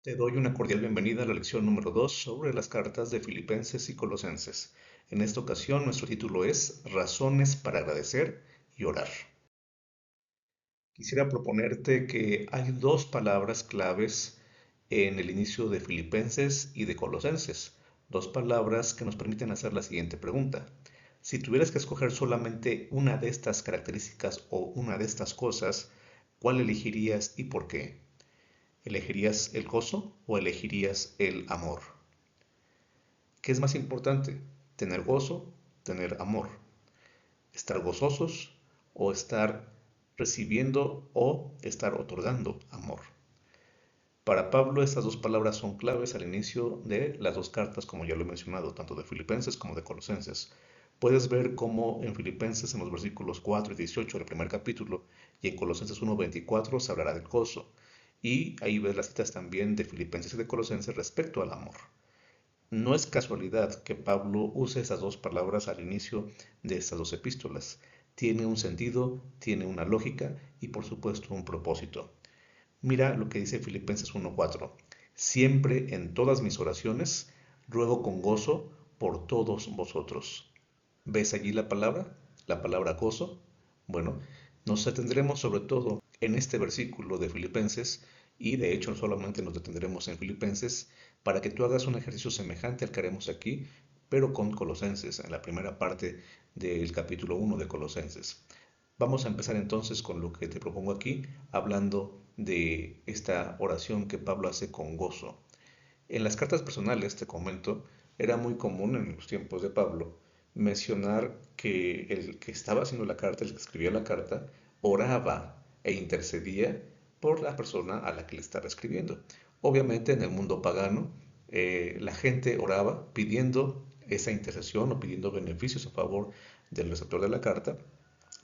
Te doy una cordial bienvenida a la lección número 2 sobre las cartas de Filipenses y Colosenses. En esta ocasión nuestro título es Razones para agradecer y orar. Quisiera proponerte que hay dos palabras claves en el inicio de Filipenses y de Colosenses, dos palabras que nos permiten hacer la siguiente pregunta. Si tuvieras que escoger solamente una de estas características o una de estas cosas, ¿cuál elegirías y por qué? ¿Elegirías el gozo o elegirías el amor? ¿Qué es más importante? ¿Tener gozo? ¿Tener amor? ¿Estar gozosos o estar recibiendo o estar otorgando amor? Para Pablo estas dos palabras son claves al inicio de las dos cartas, como ya lo he mencionado, tanto de Filipenses como de Colosenses. Puedes ver cómo en Filipenses, en los versículos 4 y 18 del primer capítulo, y en Colosenses 1:24 se hablará del gozo. Y ahí ves las citas también de Filipenses y de Colosenses respecto al amor. No es casualidad que Pablo use esas dos palabras al inicio de estas dos epístolas. Tiene un sentido, tiene una lógica y por supuesto un propósito. Mira lo que dice Filipenses 1:4. Siempre en todas mis oraciones ruego con gozo por todos vosotros. ¿Ves allí la palabra? La palabra gozo. Bueno, nos detendremos sobre todo en este versículo de Filipenses y de hecho solamente nos detendremos en Filipenses para que tú hagas un ejercicio semejante al que haremos aquí, pero con Colosenses, en la primera parte del capítulo 1 de Colosenses. Vamos a empezar entonces con lo que te propongo aquí, hablando de esta oración que Pablo hace con gozo. En las cartas personales, te comento, era muy común en los tiempos de Pablo mencionar que el que estaba haciendo la carta, el que escribía la carta, oraba e intercedía por la persona a la que le estaba escribiendo. Obviamente en el mundo pagano, la gente oraba pidiendo esa intercesión o pidiendo beneficios a favor del receptor de la carta,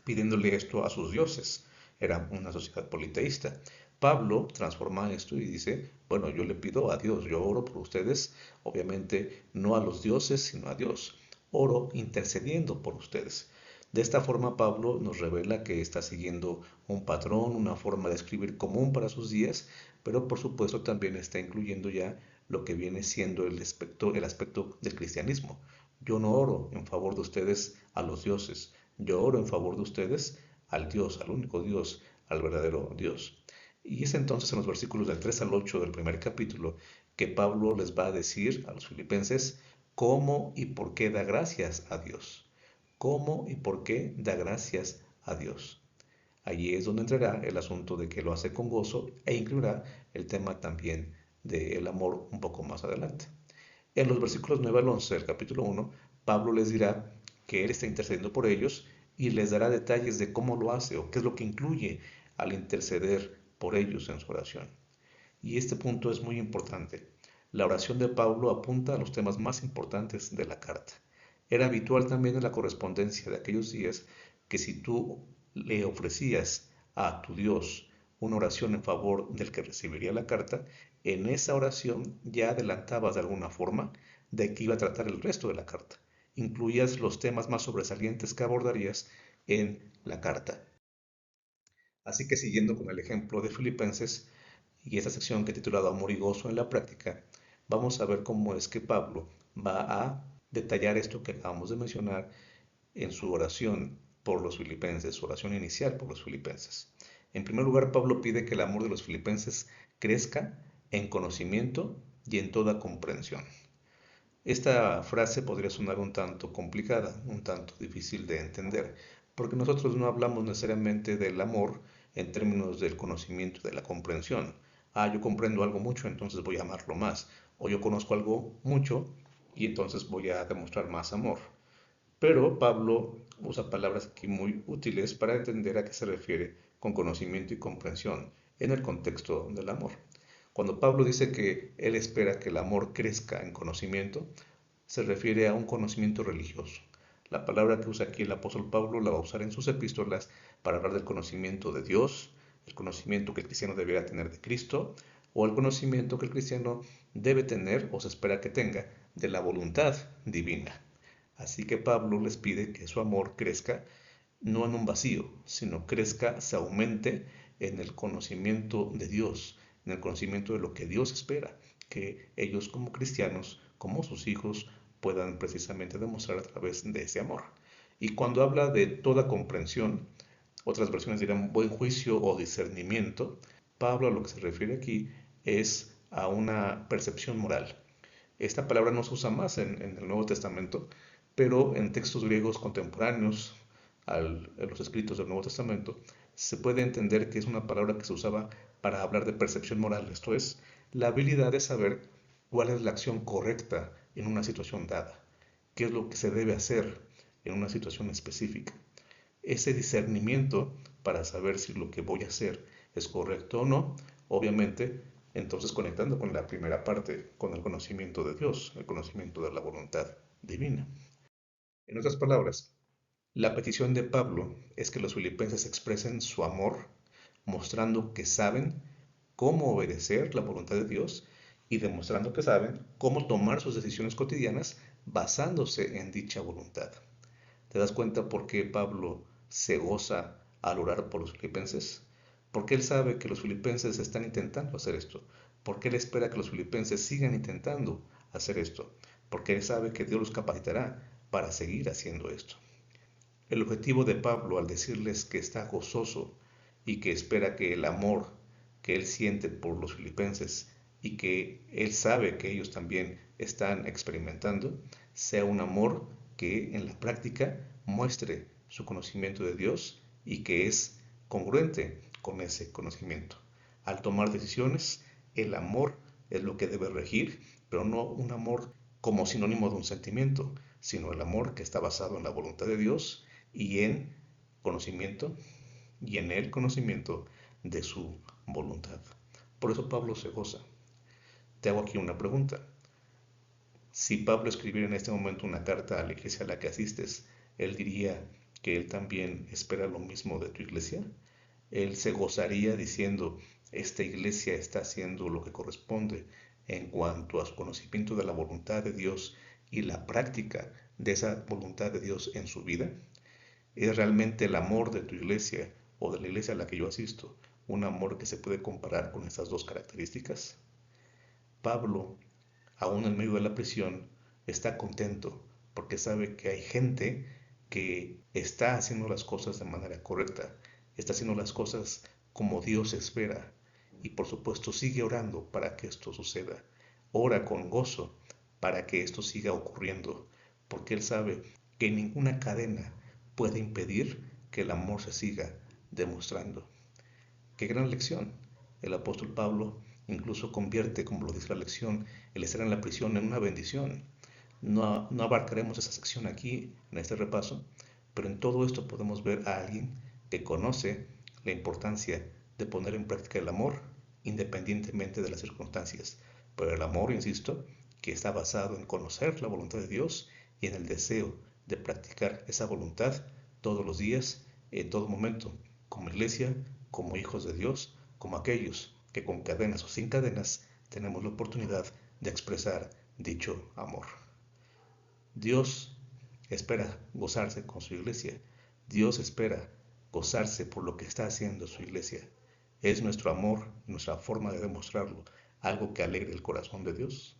pidiéndole esto a sus dioses. Era una sociedad politeísta. Pablo transforma esto y dice, bueno, yo le pido a Dios, yo oro por ustedes, obviamente no a los dioses, sino a Dios. Oro intercediendo por ustedes. De esta forma Pablo nos revela que está siguiendo un patrón, una forma de escribir común para sus días, pero por supuesto también está incluyendo ya lo que viene siendo el aspecto del cristianismo. Yo no oro en favor de ustedes a los dioses, yo oro en favor de ustedes al Dios, al único Dios, al verdadero Dios. Y es entonces en los versículos del 3 al 8 del primer capítulo que Pablo les va a decir a los filipenses cómo y por qué da gracias a Dios. Cómo y por qué da gracias a Dios. Allí es donde entrará el asunto de que lo hace con gozo e incluirá el tema también del amor un poco más adelante. En los versículos 9 al 11 del capítulo 1, Pablo les dirá que él está intercediendo por ellos y les dará detalles de cómo lo hace o qué es lo que incluye al interceder por ellos en su oración. Y este punto es muy importante. La oración de Pablo apunta a los temas más importantes de la carta. Era habitual también en la correspondencia de aquellos días que si tú le ofrecías a tu Dios una oración en favor del que recibiría la carta, en esa oración ya adelantabas de alguna forma de que iba a tratar el resto de la carta. Incluías los temas más sobresalientes que abordarías en la carta. Así que siguiendo con el ejemplo de Filipenses y esta sección que he titulado Amor y Gozo en la práctica, vamos a ver cómo es que Pablo va a detallar esto que acabamos de mencionar en su oración por los filipenses, su oración inicial por los filipenses. En primer lugar, Pablo pide que el amor de los filipenses crezca en conocimiento y en toda comprensión. Esta frase podría sonar un tanto complicada, un tanto difícil de entender, porque nosotros no hablamos necesariamente del amor en términos del conocimiento, de la comprensión. Ah, yo comprendo algo mucho, entonces voy a amarlo más. O yo conozco algo mucho y entonces voy a demostrar más amor. Pero Pablo usa palabras aquí muy útiles para entender a qué se refiere con conocimiento y comprensión en el contexto del amor. Cuando Pablo dice que él espera que el amor crezca en conocimiento, se refiere a un conocimiento religioso. La palabra que usa aquí el apóstol Pablo la va a usar en sus epístolas para hablar del conocimiento de Dios, el conocimiento que el cristiano debería tener de Cristo, o el conocimiento que el cristiano debe tener o se espera que tenga de la voluntad divina. Así que Pablo les pide que su amor crezca no en un vacío, sino crezca, se aumente en el conocimiento de Dios, en el conocimiento de lo que Dios espera que ellos como cristianos, como sus hijos, puedan precisamente demostrar a través de ese amor. Y cuando habla de toda comprensión, otras versiones dirán buen juicio o discernimiento, Pablo a lo que se refiere aquí es a una percepción moral. Esta palabra no se usa más en el Nuevo Testamento, pero en textos griegos contemporáneos en los escritos del Nuevo Testamento se puede entender que es una palabra que se usaba para hablar de percepción moral, esto es, la habilidad de saber cuál es la acción correcta en una situación dada, qué es lo que se debe hacer en una situación específica. Ese discernimiento para saber si lo que voy a hacer es correcto o no, obviamente, entonces conectando con la primera parte, con el conocimiento de Dios, el conocimiento de la voluntad divina. En otras palabras, la petición de Pablo es que los filipenses expresen su amor, mostrando que saben cómo obedecer la voluntad de Dios y demostrando que saben cómo tomar sus decisiones cotidianas basándose en dicha voluntad. ¿Te das cuenta por qué Pablo se goza al orar por los filipenses? Porque él sabe que los filipenses están intentando hacer esto. Porque él espera que los filipenses sigan intentando hacer esto. Porque él sabe que Dios los capacitará para seguir haciendo esto. El objetivo de Pablo al decirles que está gozoso y que espera que el amor que él siente por los filipenses y que él sabe que ellos también están experimentando, sea un amor que en la práctica muestre su conocimiento de Dios y que es congruente con ese conocimiento. Al tomar decisiones, el amor es lo que debe regir, pero no un amor como sinónimo de un sentimiento, sino el amor que está basado en la voluntad de Dios y en conocimiento y en el conocimiento de su voluntad. Por eso Pablo se goza. Te hago aquí una pregunta. Si Pablo escribiera en este momento una carta a la iglesia a la que asistes, él diría que él también espera lo mismo de tu iglesia. Él se gozaría diciendo, esta iglesia está haciendo lo que corresponde en cuanto a su conocimiento de la voluntad de Dios y la práctica de esa voluntad de Dios en su vida. ¿Es realmente el amor de tu iglesia o de la iglesia a la que yo asisto un amor que se puede comparar con estas dos características? Pablo, aún en medio de la prisión, está contento porque sabe que hay gente que está haciendo las cosas de manera correcta, está haciendo las cosas como Dios espera y por supuesto sigue orando para que esto suceda. Ora con gozo para que esto siga ocurriendo, porque él sabe que ninguna cadena puede impedir que el amor se siga demostrando. Qué gran lección. El apóstol Pablo incluso convierte, como lo dice la lección, el estar en la prisión en una bendición. No abarcaremos esa sección aquí en este repaso, pero en todo esto podemos ver a alguien que conoce la importancia de poner en práctica el amor independientemente de las circunstancias. Pero el amor, insisto, que está basado en conocer la voluntad de Dios y en el deseo de practicar esa voluntad todos los días, en todo momento, como iglesia, como hijos de Dios, como aquellos que con cadenas o sin cadenas tenemos la oportunidad de expresar dicho amor. Dios espera gozarse con su iglesia. Dios espera gozarse por lo que está haciendo su iglesia. Es nuestro amor, nuestra forma de demostrarlo, algo que alegre el corazón de Dios.